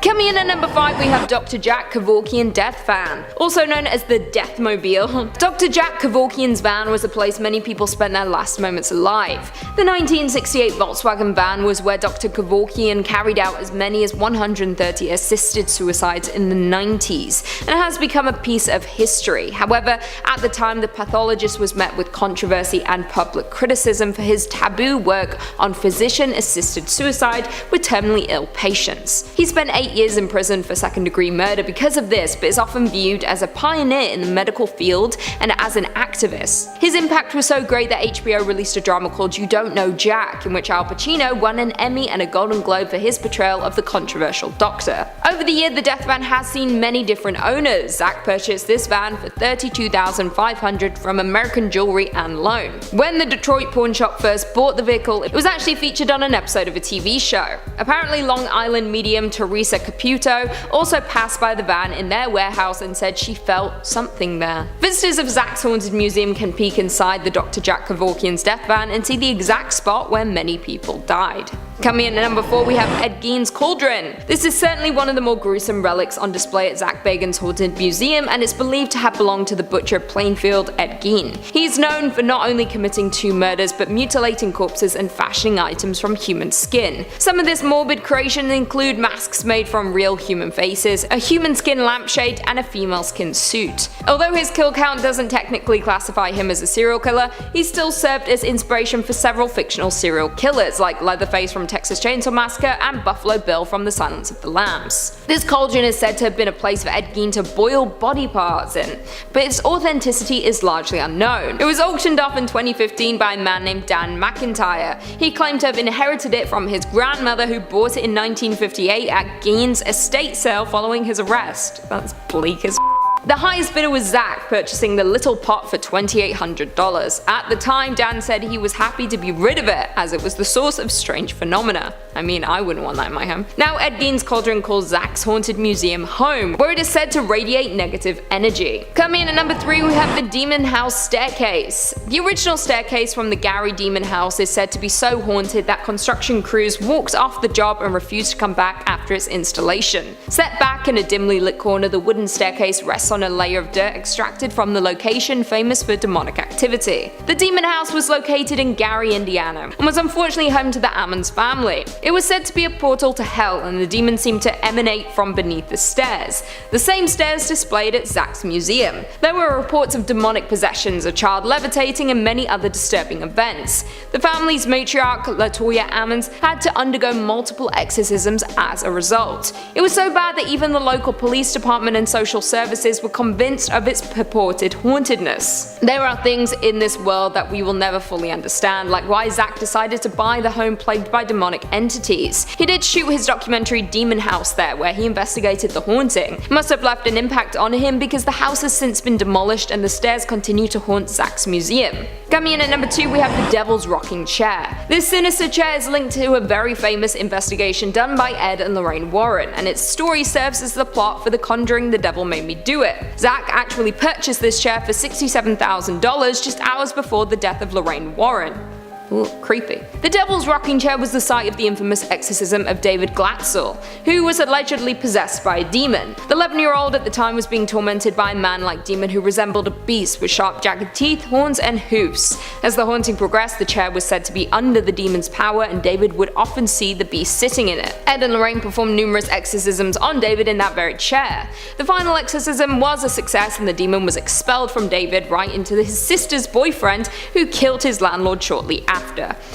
Coming in at number 5, we have Dr. Jack Kevorkian Death Van, also known as the Deathmobile. Dr. Jack Kevorkian's van was a place many people spent their last moments alive. The 1968 Volkswagen van was where Dr. Kevorkian carried out as many as 130 assisted suicides in the 90s, and has become a piece of history. However, at the time, the pathologist was met with controversy and public criticism for his taboo work on physician-assisted suicide with terminally ill patients. He spent 8 years in prison for second-degree murder because of this, but is often viewed as a pioneer in the medical field and as an activist. His impact was so great that HBO released a drama called You Don't Know Jack, in which Al Pacino won an Emmy and a Golden Globe for his portrayal of the controversial doctor. Over the year, the death van has seen many different owners. Zach purchased this van for $32,500 from American Jewelry and Loan. When the Detroit pawn shop first bought the vehicle, it was actually featured on an episode of a TV show. Apparently, Long Island medium Teresa Caputo also passed by the van in their warehouse and said she felt something there. Visitors of Zach's Haunted Museum can peek inside the Dr. Jack Kevorkian's death van and see the exact spot where many people died. Coming in at number 4, we have Edgins' cauldron. This is certainly one of the more gruesome relics on display at Zach Bagans' Haunted Museum, and it's believed to have belonged to the butcher Plainfield Ed Gein. He's known for not only committing 2 murders, but mutilating corpses and fashioning items from human skin. Some of this morbid creation include masks made from real human faces, a human skin lampshade, and a female skin suit. Although his kill count doesn't technically classify him as a serial killer, he's still served as inspiration for several fictional serial killers like Leatherface from Texas Chainsaw Massacre and Buffalo Bill from The Silence of the Lambs. This cauldron is said to have been a place for Ed Gein to boil body parts in, but its authenticity is largely unknown. It was auctioned off in 2015 by a man named Dan McIntyre. He claimed to have inherited it from his grandmother, who bought it in 1958 at Gein's estate sale following his arrest. That's bleak as The highest bidder was Zach, purchasing the little pot for $2,800. At the time, Dan said he was happy to be rid of it, as it was the source of strange phenomena. I mean, I wouldn't want that in my home. Now, Ed Gein's cauldron calls Zach's Haunted Museum home, where it is said to radiate negative energy. Coming in at number 3, we have the Demon House Staircase. The original staircase from the Gary Demon House is said to be so haunted that construction crews walked off the job and refused to come back after its installation. Set back in a dimly lit corner, the wooden staircase rests on a layer of dirt extracted from the location famous for demonic activity. The Demon House was located in Gary, Indiana, and was unfortunately home to the Ammons family. It was said to be a portal to hell, and the demons seemed to emanate from beneath the stairs, the same stairs displayed at Zach's museum. There were reports of demonic possessions, a child levitating, and many other disturbing events. The family's matriarch, LaToya Ammons, had to undergo multiple exorcisms as a result. It was so bad that even the local police department and social services were convinced of its purported hauntedness. There are things in this world that we will never fully understand, like why Zach decided to buy the home plagued by demonic entities. He did shoot his documentary Demon House there, where he investigated the haunting. It must have left an impact on him because the house has since been demolished and the stairs continue to haunt Zach's museum. Coming in at number 2, we have the Devil's Rocking Chair. This sinister chair is linked to a very famous investigation done by Ed and Lorraine Warren, and its story serves as the plot for the Conjuring The Devil Made Me Do It. Zach actually purchased this chair for $67,000 just hours before the death of Lorraine Warren. Ooh, creepy. The Devil's Rocking Chair was the site of the infamous exorcism of David Glatzel, who was allegedly possessed by a demon. The 11-year-old at the time was being tormented by a man-like demon who resembled a beast with sharp, jagged teeth, horns, and hoofs. As the haunting progressed, the chair was said to be under the demon's power, and David would often see the beast sitting in it. Ed and Lorraine performed numerous exorcisms on David in that very chair. The final exorcism was a success, and the demon was expelled from David right into his sister's boyfriend, who killed his landlord shortly after.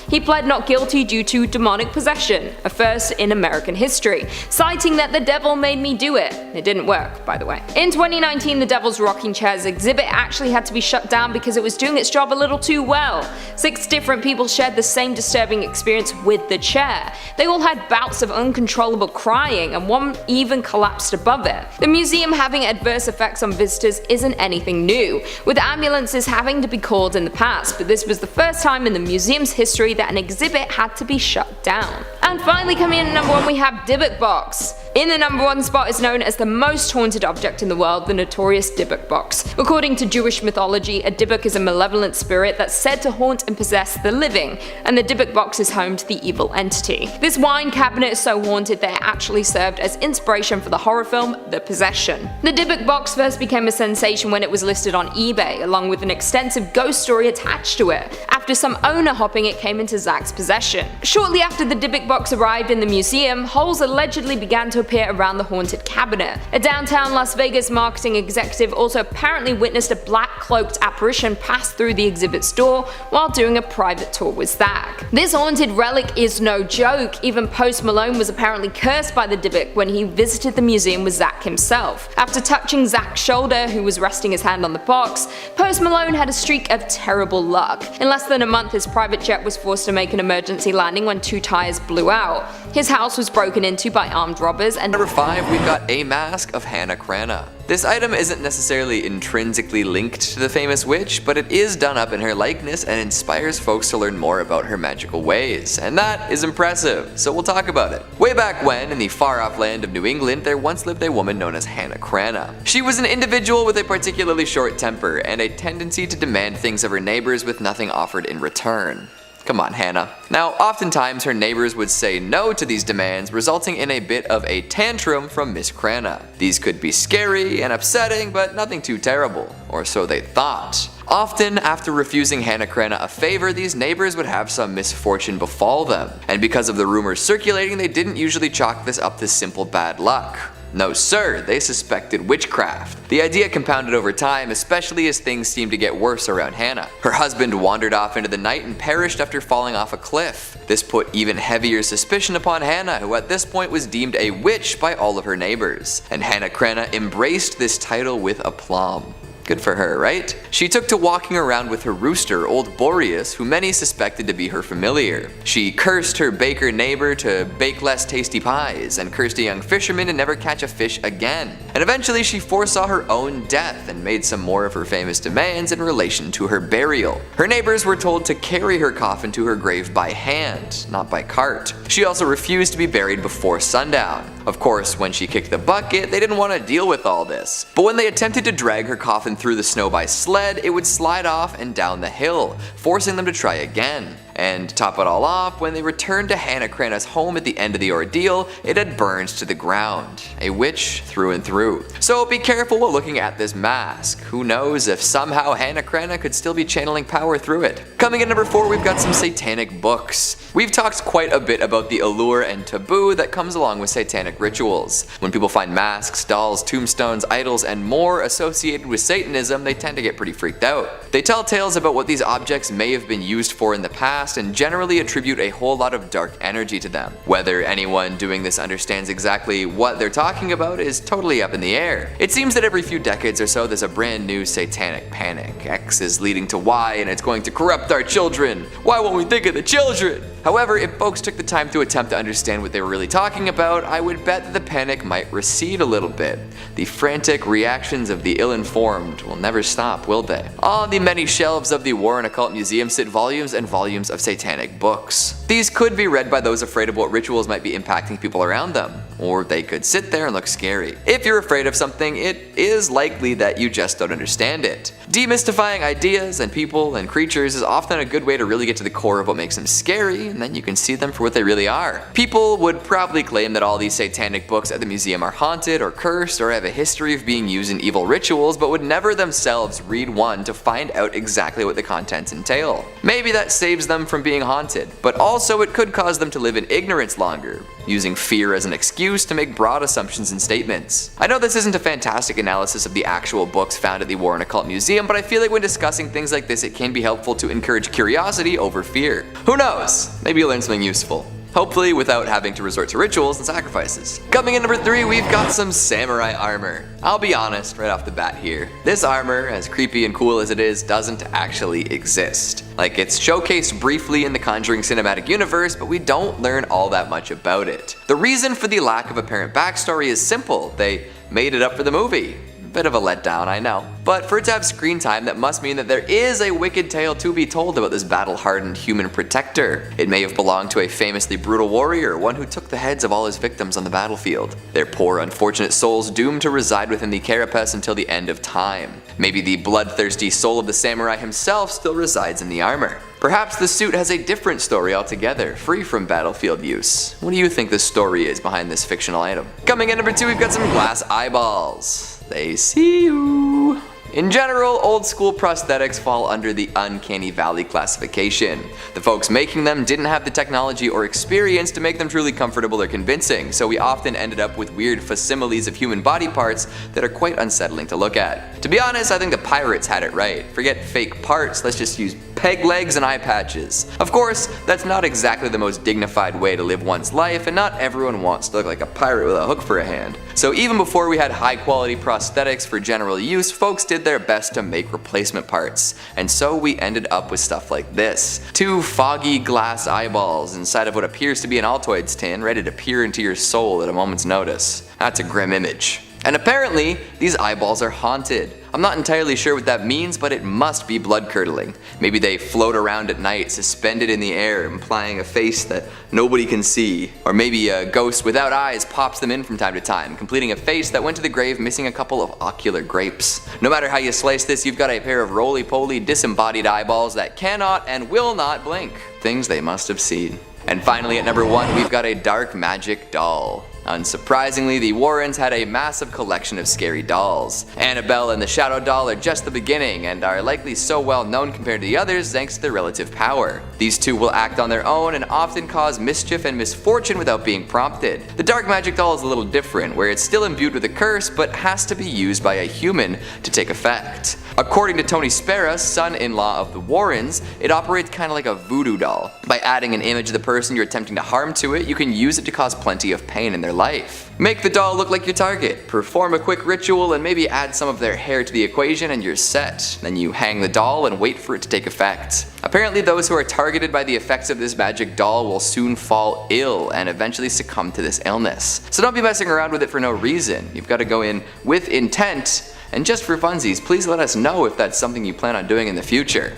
He pled not guilty due to demonic possession, a first in American history, citing that the devil made me do it. It didn't work, by the way. In 2019, the Devil's Rocking Chair's exhibit actually had to be shut down because it was doing its job a little too well. 6 different people shared the same disturbing experience with the chair. They all had bouts of uncontrollable crying, and one even collapsed above it. The museum having adverse effects on visitors isn't anything new, with ambulances having to be called in the past, but this was the first time in the museum's history that an exhibit had to be shut down. And finally coming in at number 1 we have Deic box. In the number 1 spot is known as the most haunted object in the world, the notorious Deic box. According to Jewish mythology, a Deic is a malevolent spirit that's said to haunt and possess the living, and the Deic box is home to the evil entity. This wine cabinet is so haunted that it actually served as inspiration for the horror film The Possession. The Deic box first became a sensation when it was listed on eBay, along with an extensive ghost story attached to it. After some owner hopping, it came into Zach's possession. Shortly after the Deic box arrived in the museum, holes allegedly began to appear around the haunted cabinet. A downtown Las Vegas marketing executive also apparently witnessed a black-cloaked apparition pass through the exhibit's door while doing a private tour with Zach. This haunted relic is no joke. Even Post Malone was apparently cursed by the Deic when he visited the museum with Zach himself. After touching Zach's shoulder, who was resting his hand on the box, Post Malone had a streak of terrible luck. In less than a month, his private jet was forced to make an emergency landing when 2 tires blew out. His house was broken into by armed robbers, and Number 5, we've got a mask of Hannah Cranna. This item isn't necessarily intrinsically linked to the famous witch, but it is done up in her likeness and inspires folks to learn more about her magical ways, and that is impressive, so we'll talk about it. Way back when, in the far-off land of New England, there once lived a woman known as Hannah Cranna. She was an individual with a particularly short temper and a tendency to demand things of her neighbors with nothing offered in return. Come on, Hannah. Now, oftentimes her neighbors would say no to these demands, resulting in a bit of a tantrum from Miss Cranna. These could be scary and upsetting, but nothing too terrible, or so they thought. Often, after refusing Hannah Cranna a favor, these neighbors would have some misfortune befall them, and because of the rumors circulating, they didn't usually chalk this up to simple bad luck. No sir, they suspected witchcraft. The idea compounded over time, especially as things seemed to get worse around Hannah. Her husband wandered off into the night and perished after falling off a cliff. This put even heavier suspicion upon Hannah, who at this point was deemed a witch by all of her neighbors. And Hannah Cranna embraced this title with aplomb. Good for her, right? She took to walking around with her rooster, old Boreas, who many suspected to be her familiar. She cursed her baker neighbor to bake less tasty pies, and cursed a young fisherman to never catch a fish again. And eventually she foresaw her own death and made some more of her famous demands in relation to her burial. Her neighbors were told to carry her coffin to her grave by hand, not by cart. She also refused to be buried before sundown. Of course, when she kicked the bucket, they didn't want to deal with all this. But when they attempted to drag her coffin through the snow by sled, it would slide off and down the hill, forcing them to try again. And to top it all off, when they returned to Hannah Cranna's home at the end of the ordeal, it had burned to the ground. A witch through and through. So be careful while looking at this mask. Who knows if somehow Hannah Cranna could still be channeling power through it. Coming in number 4, we've got some Satanic books. We've talked quite a bit about the allure and taboo that comes along with satanic rituals. When people find masks, dolls, tombstones, idols, and more associated with Satanism, they tend to get pretty freaked out. They tell tales about what these objects may have been used for in the past and generally attribute a whole lot of dark energy to them. Whether anyone doing this understands exactly what they're talking about is totally up in the air. It seems that every few decades or so there's a brand new satanic panic. X is leading to Y and it's going to corrupt our children. Why won't we think of the children? However, if folks took the time to attempt to understand what they were really talking about, I would bet that the panic might recede a little bit. The frantic reactions of the ill-informed will never stop, will they? On the many shelves of the War and Occult Museum sit volumes and volumes of satanic books. These could be read by those afraid of what rituals might be impacting people around them, or they could sit there and look scary. If you're afraid of something, it is likely that you just don't understand it. Demystifying ideas and people and creatures is often a good way to really get to the core of what makes them scary, and then you can see them for what they really are. People would probably claim that all these satanic books at the museum are haunted or cursed or have a history of being used in evil rituals, but would never themselves read one to find out exactly what the contents entail. Maybe that saves them from being haunted, but also it could cause them to live in ignorance longer, using fear as an excuse to make broad assumptions and statements. I know this isn't a fantastic analysis of the actual books found at the War and Occult Museum, but I feel like when discussing things like this, it can be helpful to encourage curiosity over fear. Who knows? Maybe you'll learn something useful. Hopefully without having to resort to rituals and sacrifices. Coming in number 3, we've got some samurai armor. I'll be honest right off the bat here. This armor, as creepy and cool as it is, doesn't actually exist. Like, it's showcased briefly in the Conjuring cinematic universe, but we don't learn all that much about it. The reason for the lack of apparent backstory is simple. They made it up for the movie. Bit of a letdown, I know. But for it to have screen time, that must mean that there is a wicked tale to be told about this battle-hardened human protector. It may have belonged to a famously brutal warrior, one who took the heads of all his victims on the battlefield. Their poor, unfortunate souls doomed to reside within the carapace until the end of time. Maybe the bloodthirsty soul of the samurai himself still resides in the armor. Perhaps the suit has a different story altogether, free from battlefield use. What do you think the story is behind this fictional item? Coming in number 2, we've got some glass eyeballs. They see you. In general, old school prosthetics fall under the uncanny valley classification. The folks making them didn't have the technology or experience to make them truly comfortable or convincing, so we often ended up with weird facsimiles of human body parts that are quite unsettling to look at. To be honest, I think the pirates had it right. Forget fake parts, let's just use peg legs and eye patches. Of course, that's not exactly the most dignified way to live one's life, and not everyone wants to look like a pirate with a hook for a hand. So even before we had high quality prosthetics for general use, folks did their best to make replacement parts. And so we ended up with stuff like this. 2 foggy glass eyeballs inside of what appears to be an Altoids tin, ready to peer into your soul at a moment's notice. That's a grim image. And apparently, these eyeballs are haunted. I'm not entirely sure what that means, but it must be blood-curdling. Maybe they float around at night, suspended in the air, implying a face that nobody can see. Or maybe a ghost without eyes pops them in from time to time, completing a face that went to the grave missing a couple of ocular grapes. No matter how you slice this, you've got a pair of roly-poly, disembodied eyeballs that cannot and will not blink. Things they must have seen. And finally, at number 1, we've got a dark magic doll. Unsurprisingly, the Warrens had a massive collection of scary dolls. Annabelle and the Shadow Doll are just the beginning, and are likely so well known compared to the others thanks to their relative power. These two will act on their own and often cause mischief and misfortune without being prompted. The Dark Magic Doll is a little different, where it's still imbued with a curse, but has to be used by a human to take effect. According to Tony Spera, son-in-law of the Warrens, it operates kinda like a voodoo doll. By adding an image of the person you're attempting to harm to it, you can use it to cause plenty of pain in their life. Make the doll look like your target, perform a quick ritual, and maybe add some of their hair to the equation and you're set. Then you hang the doll and wait for it to take effect. Apparently those who are targeted by the effects of this magic doll will soon fall ill and eventually succumb to this illness. So don't be messing around with it for no reason. You've got to go in with intent. And just for funsies, please let us know if that's something you plan on doing in the future.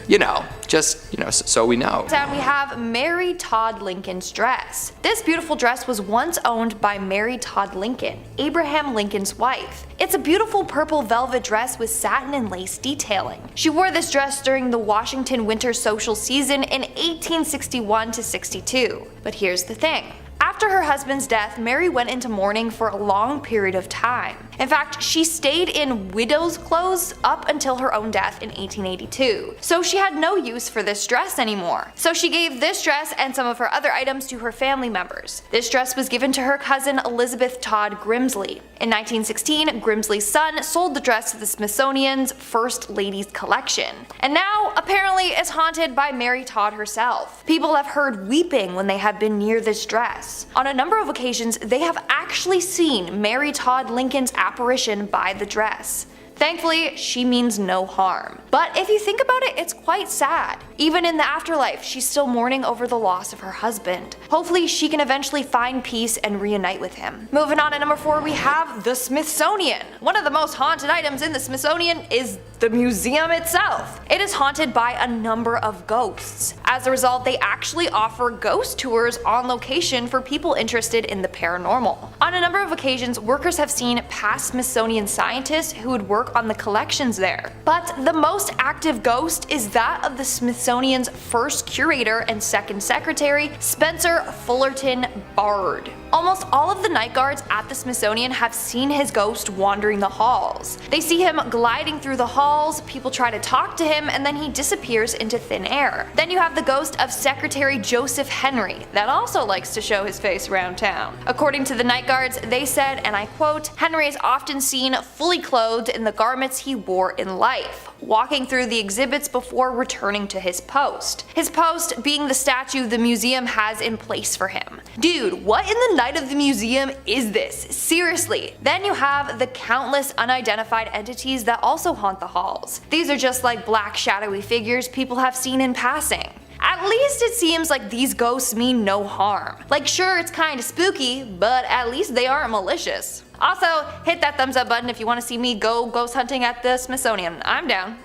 So we know. And we have Mary Todd Lincoln's dress. This beautiful dress was once owned by Mary Todd Lincoln, Abraham Lincoln's wife. It's a beautiful purple velvet dress with satin and lace detailing. She wore this dress during the Washington winter social season in 1861 to 62. But here's the thing. After her husband's death, Mary went into mourning for a long period of time. In fact, she stayed in widow's clothes up until her own death in 1882. So she had no use for this dress anymore. So she gave this dress and some of her other items to her family members. This dress was given to her cousin Elizabeth Todd Grimsley. In 1916, Grimsley's son sold the dress to the Smithsonian's First Ladies collection. And now, apparently, it's haunted by Mary Todd herself. People have heard weeping when they have been near this dress. On a number of occasions, they have actually seen Mary Todd Lincoln's apparition by the dress. Thankfully, she means no harm. But if you think about it, it's quite sad. Even in the afterlife, she's still mourning over the loss of her husband. Hopefully, she can eventually find peace and reunite with him. Moving on to number 4, we have the Smithsonian. One of the most haunted items in the Smithsonian is the museum itself. It is haunted by a number of ghosts. As a result, they actually offer ghost tours on location for people interested in the paranormal. On a number of occasions, workers have seen past Smithsonian scientists who would work on the collections there. But the most active ghost is that of the Smithsonian's first curator and second secretary, Spencer Fullerton Bard. Almost all of the night guards at the Smithsonian have seen his ghost wandering the halls. They see him gliding through the halls, people try to talk to him, and then he disappears into thin air. Then you have the ghost of Secretary Joseph Henry that also likes to show his face around town. According to the night guards, they said, and I quote, "Henry is often seen fully clothed in the garments he wore in life, walking through the exhibits before returning to his post. His post being the statue the museum has in place for him." Dude, what in the night of the museum is this? Seriously. Then you have the countless unidentified entities that also haunt the halls. These are just like black shadowy figures people have seen in passing. At least it seems like these ghosts mean no harm. Like, sure, it's kinda spooky, but at least they aren't malicious. Also, hit that thumbs up button if you want to see me go ghost hunting at the Smithsonian. I'm down.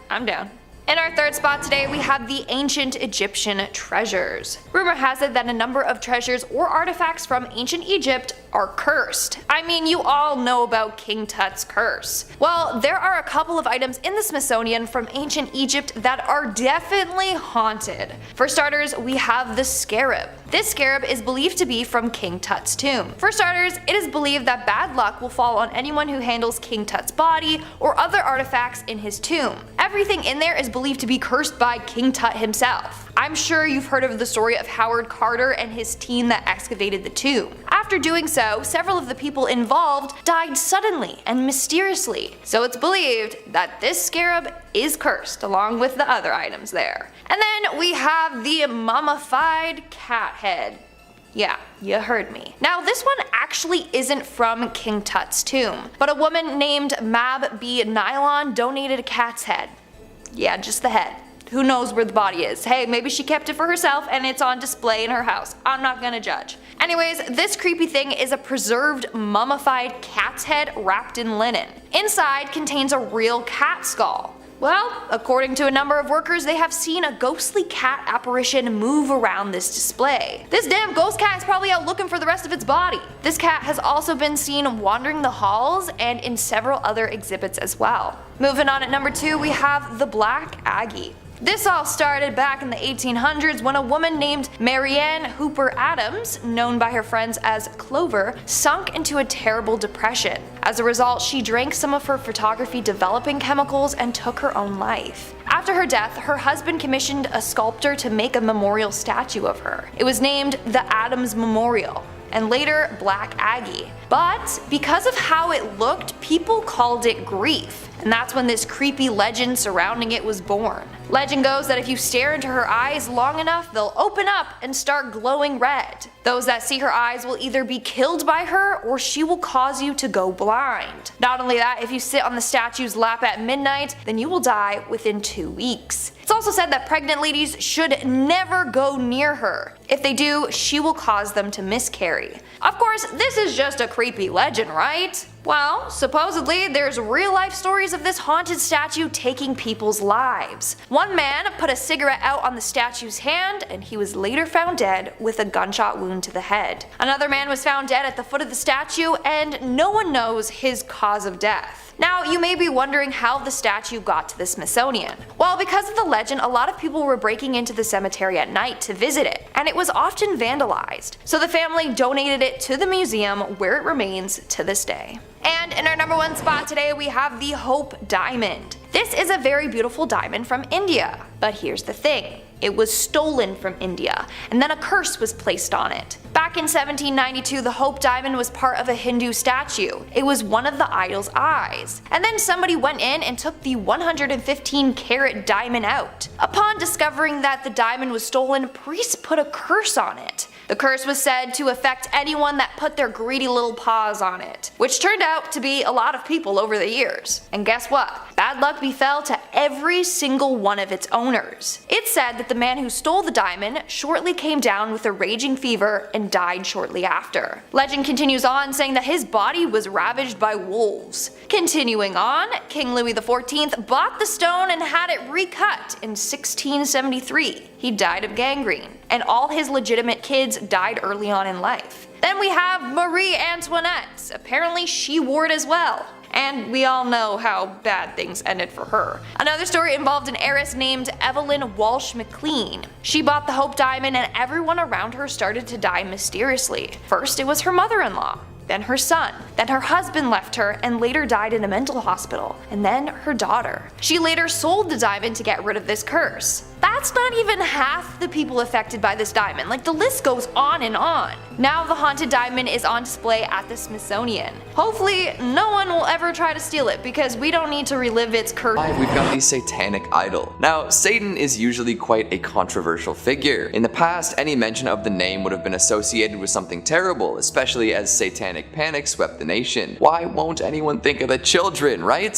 In our third spot today, we have the ancient Egyptian treasures. Rumor has it that a number of treasures or artifacts from ancient Egypt are cursed. I mean, you all know about King Tut's curse. Well, there are a couple of items in the Smithsonian from ancient Egypt that are definitely haunted. For starters, we have the scarab. This scarab is believed to be from King Tut's tomb. For starters, it is believed that bad luck will fall on anyone who handles King Tut's body or other artifacts in his tomb. Everything in there is believed to be cursed by King Tut himself. I'm sure you've heard of the story of Howard Carter and his team that excavated the tomb. After doing so, several of the people involved died suddenly and mysteriously, so it's believed that this scarab is cursed along with the other items there. And then we have the mummified cat head. Yeah, you heard me. Now this one actually isn't from King Tut's tomb, but a woman named Mab B. Nylon donated a cat's head. Yeah, just the head. Who knows where the body is? Hey, maybe she kept it for herself and it's on display in her house. I'm not gonna judge. Anyways, this creepy thing is a preserved mummified cat's head wrapped in linen. Inside contains a real cat skull. Well, according to a number of workers, they have seen a ghostly cat apparition move around this display. This damn ghost cat is probably out looking for the rest of its body. This cat has also been seen wandering the halls and in several other exhibits as well. Moving on at number 2, we have the Black Aggie. This all started back in the 1800s when a woman named Marianne Hooper Adams, known by her friends as Clover, sunk into a terrible depression. As a result, she drank some of her photography developing chemicals and took her own life. After her death, her husband commissioned a sculptor to make a memorial statue of her. It was named the Adams Memorial, and later Black Aggie. But because of how it looked, people called it Grief, and that's when this creepy legend surrounding it was born. Legend goes that if you stare into her eyes long enough, they'll open up and start glowing red. Those that see her eyes will either be killed by her or she will cause you to go blind. Not only that, if you sit on the statue's lap at midnight, then you will die within 2 weeks. It's also said that pregnant ladies should never go near her. If they do, she will cause them to miscarry. Of course, this is just a creepy legend, right? Well, supposedly there's real life stories of this haunted statue taking people's lives. One man put a cigarette out on the statue's hand and he was later found dead with a gunshot wound to the head. Another man was found dead at the foot of the statue and no one knows his cause of death. Now, you may be wondering how the statue got to the Smithsonian. Well, because of the legend, a lot of people were breaking into the cemetery at night to visit it, and it was often vandalized. So the family donated it to the museum where it remains to this day. And in our number 1 spot today, we have the Hope Diamond. This is a very beautiful diamond from India, but here's the thing. It was stolen from India, and then a curse was placed on it. Back in 1792, the Hope Diamond was part of a Hindu statue. It was one of the idol's eyes. And then somebody went in and took the 115-carat diamond out. Upon discovering that the diamond was stolen, priests put a curse on it. The curse was said to affect anyone that put their greedy little paws on it, which turned out to be a lot of people over the years. And guess what? Bad luck befell to every single one of its owners. It's said that the man who stole the diamond shortly came down with a raging fever and died shortly after. Legend continues on saying that his body was ravaged by wolves. Continuing on, King Louis XIV bought the stone and had it recut in 1673. He died of gangrene, and all his legitimate kids died early on in life. Then we have Marie Antoinette. Apparently she wore it as well. And we all know how bad things ended for her. Another story involved an heiress named Evelyn Walsh McLean. She bought the Hope Diamond and everyone around her started to die mysteriously. First it was her mother-in-law, then her son, then her husband left her and later died in a mental hospital, and then her daughter. She later sold the diamond to get rid of this curse. That's not even half the people affected by this diamond, like the list goes on and on. Now the haunted diamond is on display at the Smithsonian. Hopefully no one will ever try to steal it because we don't need to relive its curse. We've got the Satanic Idol. Now, Satan is usually quite a controversial figure. In the past, any mention of the name would have been associated with something terrible, especially as Satanic satanic panic swept the nation. Why won't anyone think of the children, right?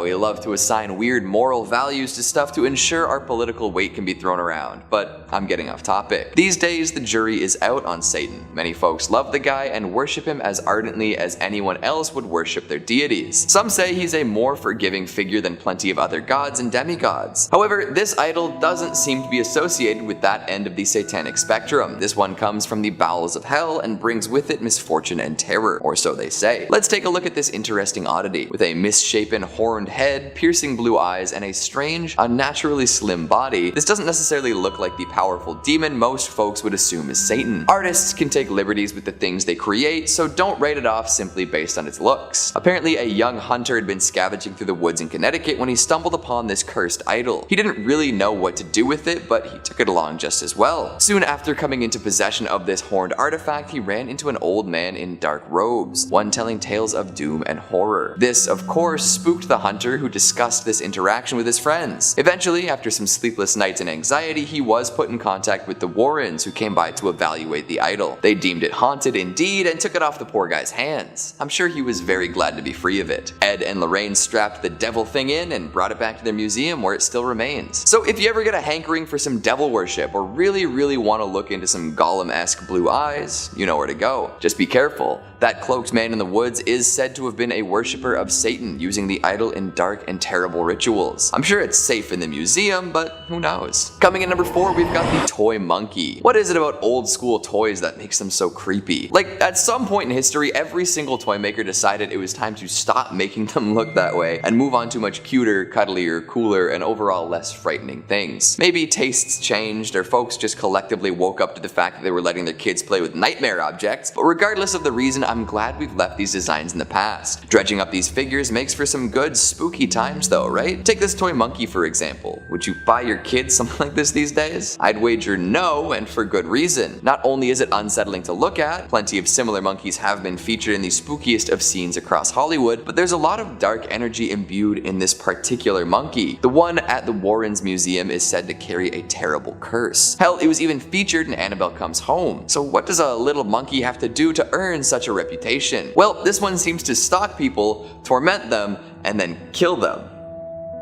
We love to assign weird moral values to stuff to ensure our political weight can be thrown around, but I'm getting off topic. These days, the jury is out on Satan. Many folks love the guy and worship him as ardently as anyone else would worship their deities. Some say he's a more forgiving figure than plenty of other gods and demigods. However, this idol doesn't seem to be associated with that end of the satanic spectrum. This one comes from the bowels of hell and brings with it misfortune and terror, or so they say. Let's take a look at this interesting oddity. With a misshapen, horned head, piercing blue eyes, and a strange, unnaturally slim body, this doesn't necessarily look like the powerful demon most folks would assume is Satan. Artists can take liberties with the things they create, so don't write it off simply based on its looks. Apparently, a young hunter had been scavenging through the woods in Connecticut when he stumbled upon this cursed idol. He didn't really know what to do with it, but he took it along just as well. Soon after coming into possession of this horned artifact, he ran into an old man in dark robes, one telling tales of doom and horror. This, of course, spooked the hunter, who discussed this interaction with his friends. Eventually, after some sleepless nights and anxiety, he was put in contact with the Warrens, who came by to evaluate the idol. They deemed it haunted indeed and took it off the poor guy's hands. I'm sure he was very glad to be free of it. Ed and Lorraine strapped the devil thing in and brought it back to their museum, where it still remains. So if you ever get a hankering for some devil worship or really want to look into some Gollum-esque blue eyes, you know where to go. Just be careful. That cloaked man in the woods is said to have been a worshipper of Satan, using the idol in dark and terrible rituals. I'm sure it's safe in the museum, but who knows. Coming in number 4, we've got the toy monkey. What is it about old school toys that makes them so creepy? Like, at some point in history, every single toy maker decided it was time to stop making them look that way and move on to much cuter, cuddlier, cooler, and overall less frightening things. Maybe tastes changed, or folks just collectively woke up to the fact that they were letting their kids play with nightmare objects, but regardless of the reason, I'm glad we've left these designs in the past. Dredging up these figures makes for some good spooky times though, right? Take this toy monkey for example. Would you buy your kids something like this these days? I'd wager no, and for good reason. Not only is it unsettling to look at, plenty of similar monkeys have been featured in the spookiest of scenes across Hollywood, but there's a lot of dark energy imbued in this particular monkey. The one at the Warrens Museum is said to carry a terrible curse. Hell, it was even featured in Annabelle Comes Home. So what does a little monkey have to do to earn such a reputation? Well, this one seems to stalk people, torment them, and then kill them.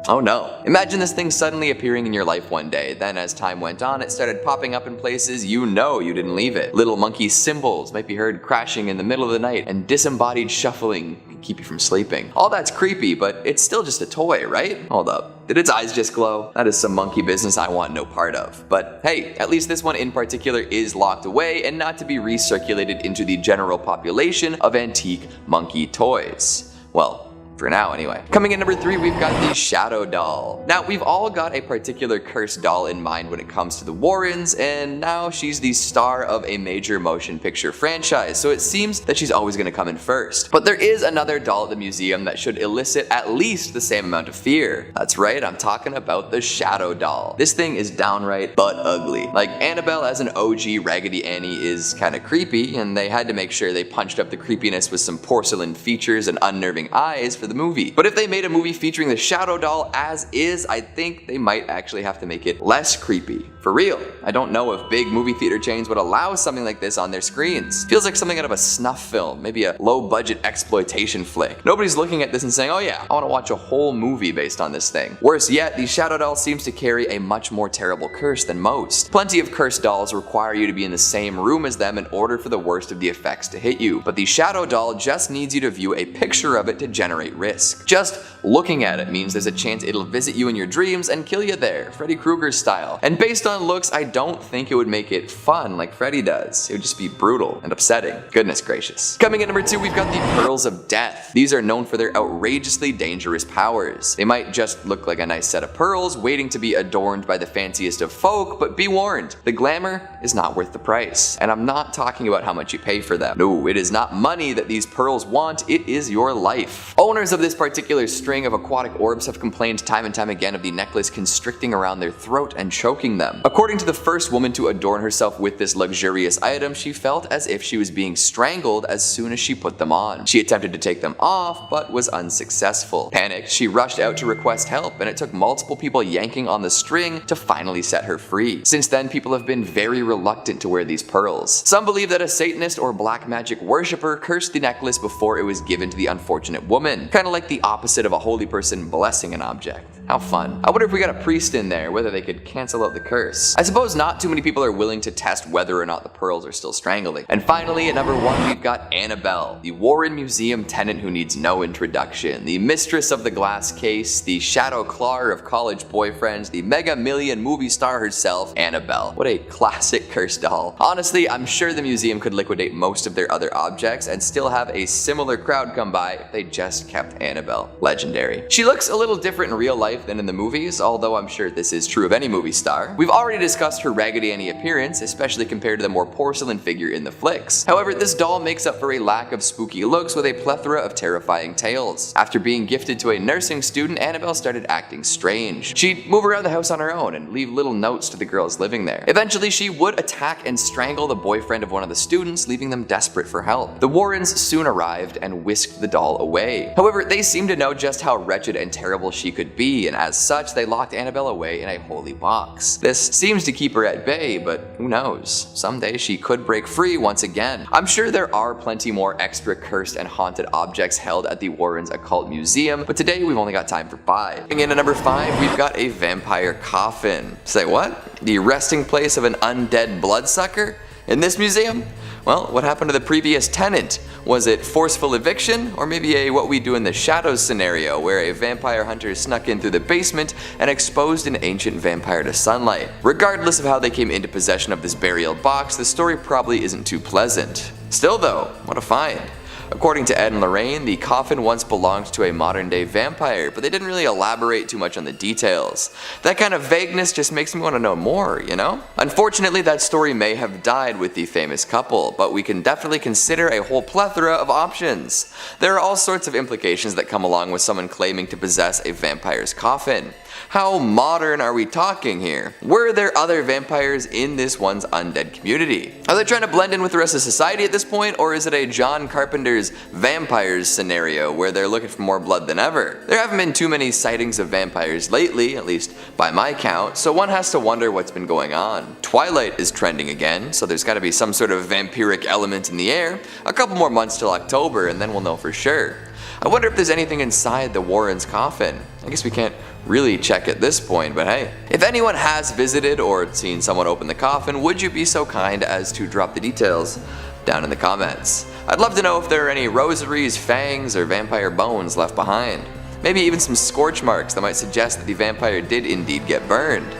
Oh no. Imagine this thing suddenly appearing in your life one day, then as time went on it started popping up in places you know you didn't leave it. Little monkey cymbals might be heard crashing in the middle of the night, and disembodied shuffling can keep you from sleeping. All that's creepy, but it's still just a toy, right? Hold up. Did its eyes just glow? That is some monkey business I want no part of. But hey, at least this one in particular is locked away and not to be recirculated into the general population of antique monkey toys. Well, for now anyway. Coming in number 3, we've got the Shadow Doll. Now, we've all got a particular cursed doll in mind when it comes to the Warrens, and now she's the star of a major motion picture franchise, so it seems that she's always gonna come in first. But there is another doll at the museum that should elicit at least the same amount of fear. That's right, I'm talking about the Shadow Doll. This thing is downright but ugly. Like, Annabelle as an OG Raggedy Annie is kinda creepy, and they had to make sure they punched up the creepiness with some porcelain features and unnerving eyes for the movie. But if they made a movie featuring the Shadow Doll as is, I think they might actually have to make it less creepy. For real. I don't know if big movie theater chains would allow something like this on their screens. Feels like something out of a snuff film, maybe a low-budget exploitation flick. Nobody's looking at this and saying, oh yeah, I want to watch a whole movie based on this thing. Worse yet, the Shadow Doll seems to carry a much more terrible curse than most. Plenty of cursed dolls require you to be in the same room as them in order for the worst of the effects to hit you, but the Shadow Doll just needs you to view a picture of it to generate risk. Just looking at it means there's a chance it'll visit you in your dreams and kill you there, Freddy Krueger style. And based on looks, I don't think it would make it fun like Freddy does. It would just be brutal and upsetting. Goodness gracious. Coming in number 2, we've got the Pearls of Death. These are known for their outrageously dangerous powers. They might just look like a nice set of pearls waiting to be adorned by the fanciest of folk, but be warned, the glamour is not worth the price. And I'm not talking about how much you pay for them. No, it is not money that these pearls want, it is your life. Owners Owners of this particular string of aquatic orbs have complained time and time again of the necklace constricting around their throat and choking them. According to the first woman to adorn herself with this luxurious item, she felt as if she was being strangled as soon as she put them on. She attempted to take them off, but was unsuccessful. Panicked, she rushed out to request help, and it took multiple people yanking on the string to finally set her free. Since then, people have been very reluctant to wear these pearls. Some believe that a Satanist or black magic worshipper cursed the necklace before it was given to the unfortunate woman, kinda like the opposite of a holy person blessing an object. How fun. I wonder if we got a priest in there, whether they could cancel out the curse. I suppose not too many people are willing to test whether or not the pearls are still strangling. And finally, at number 1, we've got Annabelle, the Warren Museum tenant who needs no introduction, the mistress of the glass case, the shadow clawer of college boyfriends, the mega million movie star herself, Annabelle. What a classic cursed doll. Honestly, I'm sure the museum could liquidate most of their other objects and still have a similar crowd come by if they just kept Annabelle. Legendary. She looks a little different in real life than in the movies, although I'm sure this is true of any movie star. We've already discussed her Raggedy Annie appearance, especially compared to the more porcelain figure in the flicks. However, this doll makes up for a lack of spooky looks with a plethora of terrifying tales. After being gifted to a nursing student, Annabelle started acting strange. She'd move around the house on her own and leave little notes to the girls living there. Eventually, she would attack and strangle the boyfriend of one of the students, leaving them desperate for help. The Warrens soon arrived and whisked the doll away. However, they seemed to know just how wretched and terrible she could be, and as such, they locked Annabelle away in a holy box. This seems to keep her at bay, but who knows? Someday she could break free once again. I'm sure there are plenty more extra cursed and haunted objects held at the Warrens Occult Museum, but today we've only got time for 5. Coming in at number 5, we've got a vampire coffin. Say what? The resting place of an undead bloodsucker? In this museum? Well, what happened to the previous tenant? Was it forceful eviction, or maybe a what we do in the shadows scenario where a vampire hunter snuck in through the basement and exposed an ancient vampire to sunlight? Regardless of how they came into possession of this burial box, the story probably isn't too pleasant. Still though, what a find. According to Ed and Lorraine, the coffin once belonged to a modern-day vampire, but they didn't really elaborate too much on the details. That kind of vagueness just makes me want to know more, you know? Unfortunately, that story may have died with the famous couple, but we can definitely consider a whole plethora of options. There are all sorts of implications that come along with someone claiming to possess a vampire's coffin. How modern are we talking here? Were there other vampires in this one's undead community? Are they trying to blend in with the rest of society at this point, or is it a John Carpenter's vampires scenario where they're looking for more blood than ever? There haven't been too many sightings of vampires lately, at least by my count, so one has to wonder what's been going on. Twilight is trending again, so there's gotta be some sort of vampiric element in the air. A couple more months till October and then we'll know for sure. I wonder if there's anything inside the Warrens' coffin. I guess we can't really check at this point, but hey. If anyone has visited or seen someone open the coffin, would you be so kind as to drop the details down in the comments? I'd love to know if there are any rosaries, fangs, or vampire bones left behind. Maybe even some scorch marks that might suggest that the vampire did indeed get burned.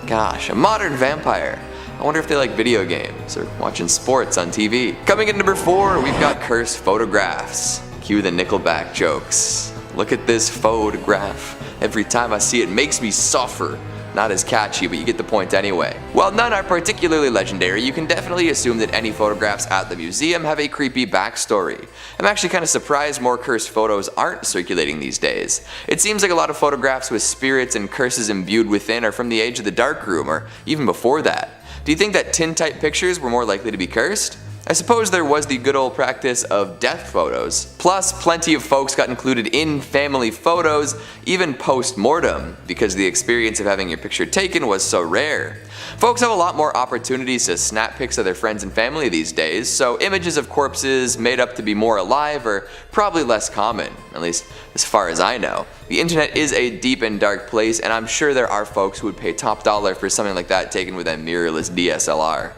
Gosh, a modern vampire. I wonder if they like video games or watching sports on TV. Coming in number 4, we've got cursed photographs. Cue the Nickelback jokes. Look at this photograph. Every time I see it makes me suffer. Not as catchy, but you get the point anyway. While none are particularly legendary, you can definitely assume that any photographs at the museum have a creepy backstory. I'm actually kind of surprised more cursed photos aren't circulating these days. It seems like a lot of photographs with spirits and curses imbued within are from the age of the darkroom, or even before that. Do you think that tintype pictures were more likely to be cursed? I suppose there was the good old practice of death photos. Plus, plenty of folks got included in family photos, even post-mortem, because the experience of having your picture taken was so rare. Folks have a lot more opportunities to snap pics of their friends and family these days, so images of corpses made up to be more alive are probably less common, at least as far as I know. The internet is a deep and dark place, and I'm sure there are folks who would pay top dollar for something like that taken with a mirrorless DSLR.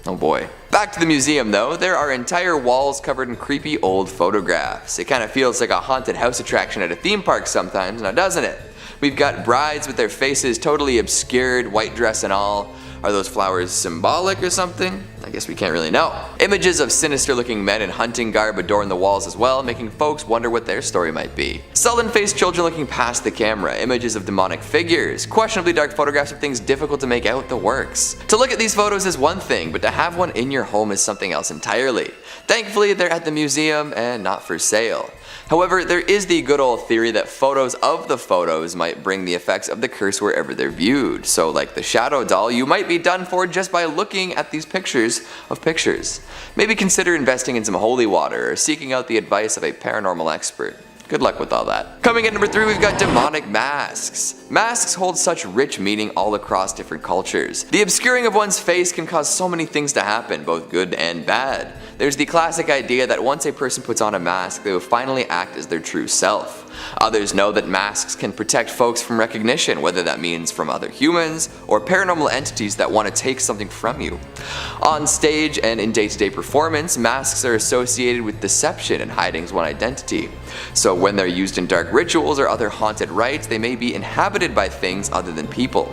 Oh boy. Back to the museum though, there are entire walls covered in creepy old photographs. It kind of feels like a haunted house attraction at a theme park sometimes, now doesn't it? We've got brides with their faces totally obscured, white dress and all. Are those flowers symbolic or something? I guess we can't really know. Images of sinister looking men in hunting garb adorn the walls as well, making folks wonder what their story might be. Sullen-faced children looking past the camera, images of demonic figures, questionably dark photographs of things difficult to make out the works. To look at these photos is one thing, but to have one in your home is something else entirely. Thankfully, they're at the museum and not for sale. However, there is the good old theory that photos of the photos might bring the effects of the curse wherever they're viewed. So like the shadow doll, you might be done for just by looking at these pictures of pictures. Maybe consider investing in some holy water or seeking out the advice of a paranormal expert. Good luck with all that. Coming in number 3, we've got demonic masks. Masks hold such rich meaning all across different cultures. The obscuring of one's face can cause so many things to happen, both good and bad. There's the classic idea that once a person puts on a mask, they will finally act as their true self. Others know that masks can protect folks from recognition, whether that means from other humans or paranormal entities that want to take something from you. On stage and in day-to-day performance, masks are associated with deception and hiding one's identity. So when they're used in dark rituals or other haunted rites, they may be inhabited by things other than people.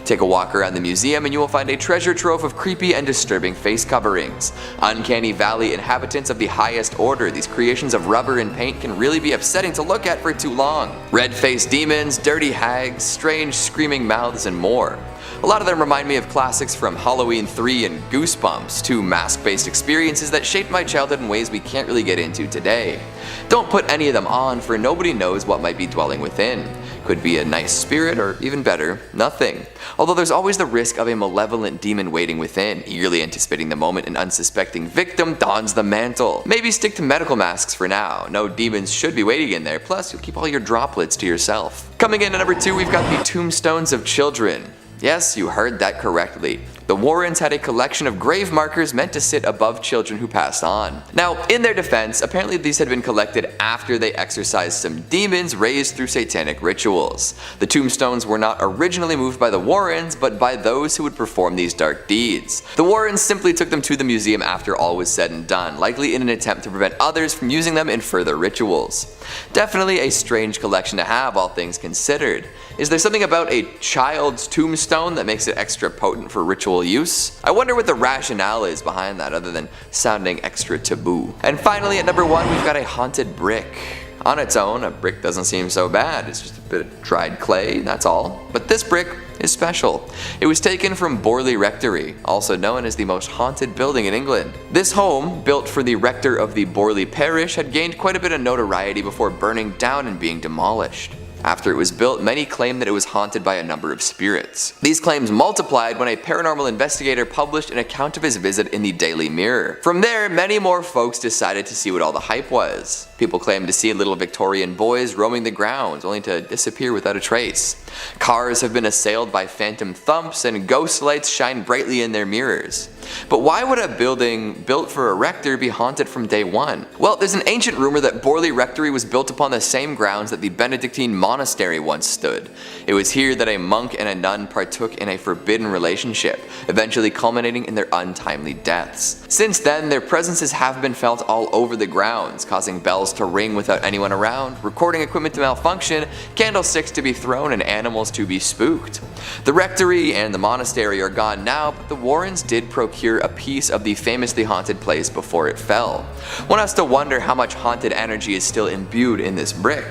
Take a walk around the museum and you will find a treasure trove of creepy and disturbing face coverings. Uncanny Valley inhabitants of the highest order, these creations of rubber and paint can really be upsetting to look at for too long. Red-faced demons, dirty hags, strange screaming mouths, and more. A lot of them remind me of classics from Halloween 3 and Goosebumps, two mask-based experiences that shaped my childhood in ways we can't really get into today. Don't put any of them on, for nobody knows what might be dwelling within. Could be a nice spirit, or even better, nothing. Although there's always the risk of a malevolent demon waiting within, eagerly anticipating the moment an unsuspecting victim dons the mantle. Maybe stick to medical masks for now. No demons should be waiting in there, plus you'll keep all your droplets to yourself. Coming in at number 2, we've got the Tombstones of Children. Yes, you heard that correctly. The Warrens had a collection of grave markers meant to sit above children who passed on. Now, in their defense, apparently these had been collected after they exorcised some demons raised through satanic rituals. The tombstones were not originally moved by the Warrens, but by those who would perform these dark deeds. The Warrens simply took them to the museum after all was said and done, likely in an attempt to prevent others from using them in further rituals. Definitely a strange collection to have, all things considered. Is there something about a child's tombstone that makes it extra potent for ritual use? I wonder what the rationale is behind that, other than sounding extra taboo. And finally, at number 1, we've got a haunted brick. On its own, a brick doesn't seem so bad. It's just a bit of dried clay, that's all. But this brick is special. It was taken from Borley Rectory, also known as the most haunted building in England. This home, built for the rector of the Borley parish, had gained quite a bit of notoriety before burning down and being demolished. After it was built, many claimed that it was haunted by a number of spirits. These claims multiplied when a paranormal investigator published an account of his visit in the Daily Mirror. From there, many more folks decided to see what all the hype was. People claimed to see little Victorian boys roaming the grounds, only to disappear without a trace. Cars have been assailed by phantom thumps, and ghost lights shine brightly in their mirrors. But why would a building built for a rector be haunted from day one? Well, there's an ancient rumor that Borley Rectory was built upon the same grounds that the Benedictine monastery once stood. It was here that a monk and a nun partook in a forbidden relationship, eventually culminating in their untimely deaths. Since then, their presences have been felt all over the grounds, causing bells to ring without anyone around, recording equipment to malfunction, candlesticks to be thrown, and animals to be spooked. The rectory and the monastery are gone now, but the Warrens did procure a piece of the famously haunted place before it fell. One has to wonder how much haunted energy is still imbued in this brick.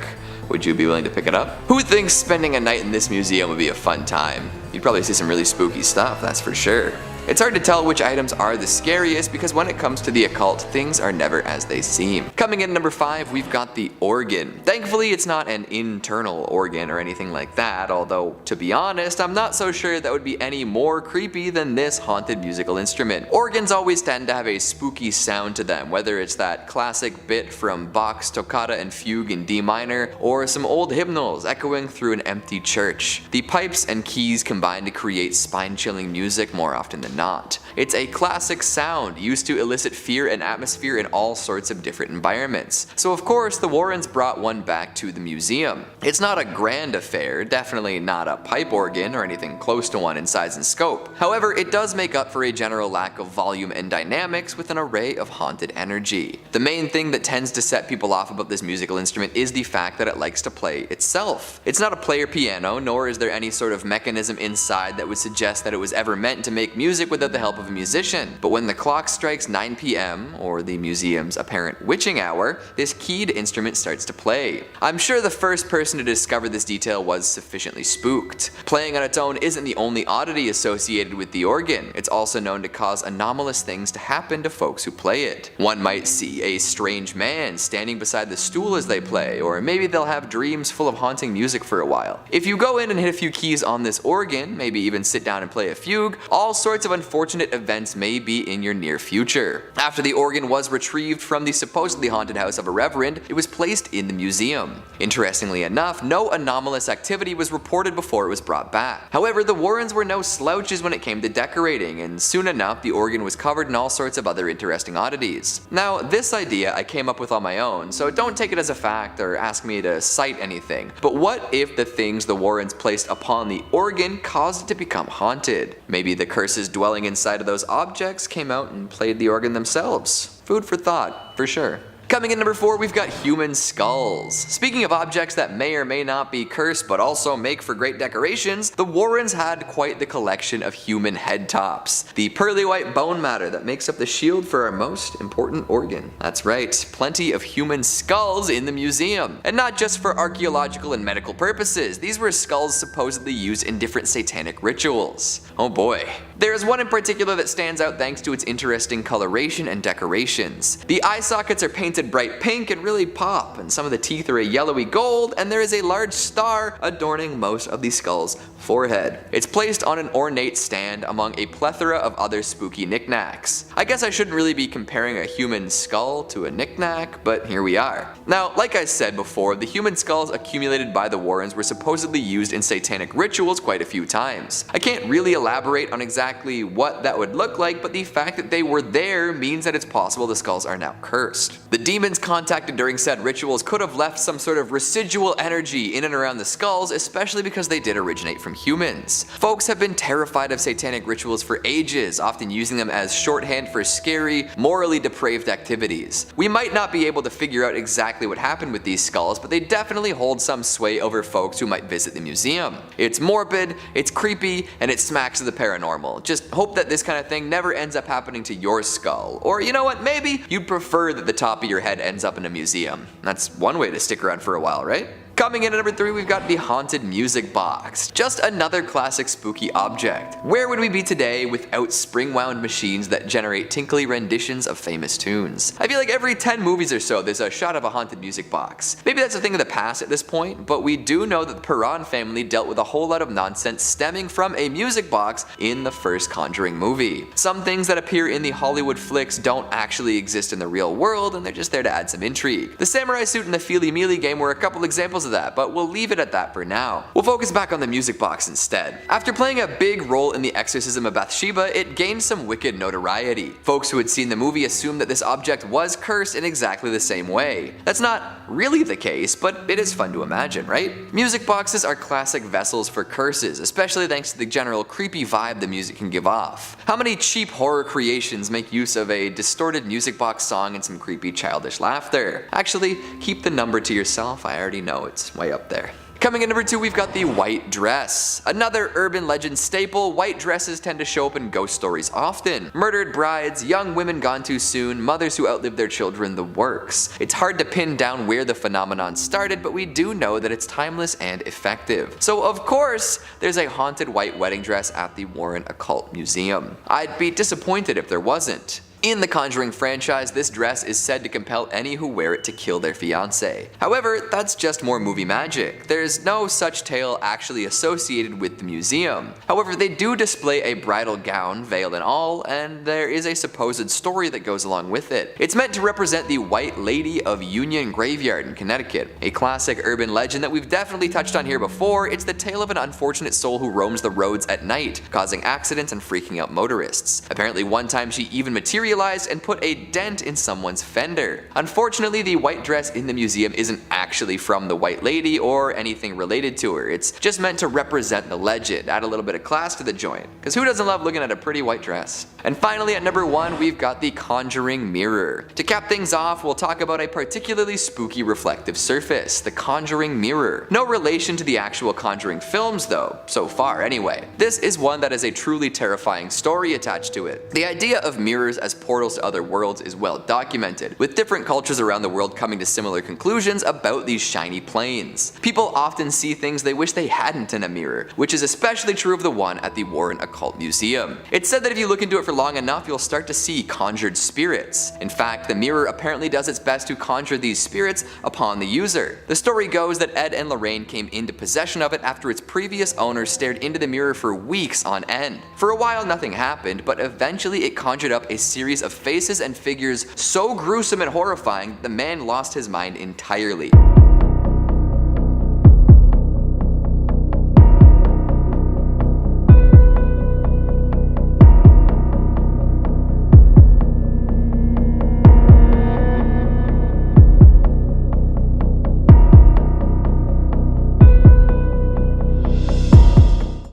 Would you be willing to pick it up? Who thinks spending a night in this museum would be a fun time? You'd probably see some really spooky stuff, that's for sure. It's hard to tell which items are the scariest because when it comes to the occult, things are never as they seem. Coming in at number 5, we've got the organ. Thankfully, it's not an internal organ or anything like that, although, to be honest, I'm not so sure that would be any more creepy than this haunted musical instrument. Organs always tend to have a spooky sound to them, whether it's that classic bit from Bach's Toccata and Fugue in D minor, or some old hymnals echoing through an empty church. The pipes and keys combine to create spine-chilling music more often than not. It's a classic sound used to elicit fear and atmosphere in all sorts of different environments. So of course the Warrens brought one back to the museum. It's not a grand affair, definitely not a pipe organ or anything close to one in size and scope. However, it does make up for a general lack of volume and dynamics with an array of haunted energy. The main thing that tends to set people off about this musical instrument is the fact that it likes to play itself. It's not a player piano, nor is there any sort of mechanism inside that would suggest that it was ever meant to make music music without the help of a musician. But when the clock strikes 9 p.m., or the museum's apparent witching hour, this keyed instrument starts to play. I'm sure the first person to discover this detail was sufficiently spooked. Playing on its own isn't the only oddity associated with the organ. It's also known to cause anomalous things to happen to folks who play it. One might see a strange man standing beside the stool as they play, or maybe they'll have dreams full of haunting music for a while. If you go in and hit a few keys on this organ, maybe even sit down and play a fugue, all sorts of unfortunate events may be in your near future. After the organ was retrieved from the supposedly haunted house of a reverend, it was placed in the museum. Interestingly enough, no anomalous activity was reported before it was brought back. However, the Warrens were no slouches when it came to decorating, and soon enough the organ was covered in all sorts of other interesting oddities. Now, this idea I came up with on my own, so don't take it as a fact or ask me to cite anything, but what if the things the Warrens placed upon the organ caused it to become haunted? Maybe the curses dwelling inside of those objects came out and played the organ themselves. Food for thought, for sure. Coming in number 4, we've got human skulls. Speaking of objects that may or may not be cursed but also make for great decorations, the Warrens had quite the collection of human head tops. The pearly white bone matter that makes up the shield for our most important organ. That's right, plenty of human skulls in the museum. And not just for archaeological and medical purposes, these were skulls supposedly used in different satanic rituals. Oh boy. There is one in particular that stands out thanks to its interesting coloration and decorations. The eye sockets are painted bright pink and really pop, and some of the teeth are a yellowy gold, and there is a large star adorning most of the skull's forehead. It's placed on an ornate stand among a plethora of other spooky knickknacks. I guess I shouldn't really be comparing a human skull to a knickknack, but here we are. Now, like I said before, the human skulls accumulated by the Warrens were supposedly used in satanic rituals quite a few times. I can't really elaborate on exactly what that would look like, but the fact that they were there means that it's possible the skulls are now cursed. The demons contacted during said rituals could have left some sort of residual energy in and around the skulls, especially because they did originate from humans. Folks have been terrified of satanic rituals for ages, often using them as shorthand for scary, morally depraved activities. We might not be able to figure out exactly what happened with these skulls, but they definitely hold some sway over folks who might visit the museum. It's morbid, it's creepy, and it smacks of the paranormal. Just hope that this kind of thing never ends up happening to your skull. Or you know what, maybe you'd prefer that the top of your head ends up in a museum. That's one way to stick around for a while, right? Coming in at number 3, we've got the Haunted Music Box. Just another classic spooky object. Where would we be today without spring-wound machines that generate tinkly renditions of famous tunes? I feel like every 10 movies or so there's a shot of a haunted music box. Maybe that's a thing of the past at this point, but we do know that the Perron family dealt with a whole lot of nonsense stemming from a music box in the first Conjuring movie. Some things that appear in the Hollywood flicks don't actually exist in the real world, and they're just there to add some intrigue. The samurai suit in the Feely Mealy game were a couple examples of that, but we'll leave it at that for now. We'll focus back on the music box instead. After playing a big role in the exorcism of Bathsheba, it gained some wicked notoriety. Folks who had seen the movie assumed that this object was cursed in exactly the same way. That's not really the case, but it is fun to imagine, right? Music boxes are classic vessels for curses, especially thanks to the general creepy vibe the music can give off. How many cheap horror creations make use of a distorted music box song and some creepy childish laughter? Actually, keep the number to yourself, I already know it's way up there. Coming in number 2, we've got the white dress. Another urban legend staple, white dresses tend to show up in ghost stories often. Murdered brides, young women gone too soon, mothers who outlived their children, the works. It's hard to pin down where the phenomenon started, but we do know that it's timeless and effective. So of course, there's a haunted white wedding dress at the Warren Occult Museum. I'd be disappointed if there wasn't. In the Conjuring franchise, this dress is said to compel any who wear it to kill their fiancé. However, that's just more movie magic. There's no such tale actually associated with the museum. However, they do display a bridal gown, veil and all, and there is a supposed story that goes along with it. It's meant to represent the White Lady of Union Graveyard in Connecticut. A classic urban legend that we've definitely touched on here before, it's the tale of an unfortunate soul who roams the roads at night, causing accidents and freaking out motorists. Apparently one time she even materialized materialized and put a dent in someone's fender. Unfortunately, the white dress in the museum isn't actually from the White Lady or anything related to her. It's just meant to represent the legend, add a little bit of class to the joint, because who doesn't love looking at a pretty white dress? And finally, at number 1, we've got the Conjuring Mirror. To cap things off, we'll talk about a particularly spooky reflective surface, the Conjuring Mirror. No relation to the actual Conjuring films though, so far anyway. This is one that has a truly terrifying story attached to it. The idea of mirrors as portals to other worlds is well documented, with different cultures around the world coming to similar conclusions about these shiny planes. People often see things they wish they hadn't in a mirror, which is especially true of the one at the Warren Occult Museum. It's said that if you look into it for long enough, you'll start to see conjured spirits. In fact, the mirror apparently does its best to conjure these spirits upon the user. The story goes that Ed and Lorraine came into possession of it after its previous owner stared into the mirror for weeks on end. For a while nothing happened, but eventually it conjured up a series of faces and figures so gruesome and horrifying the man lost his mind entirely.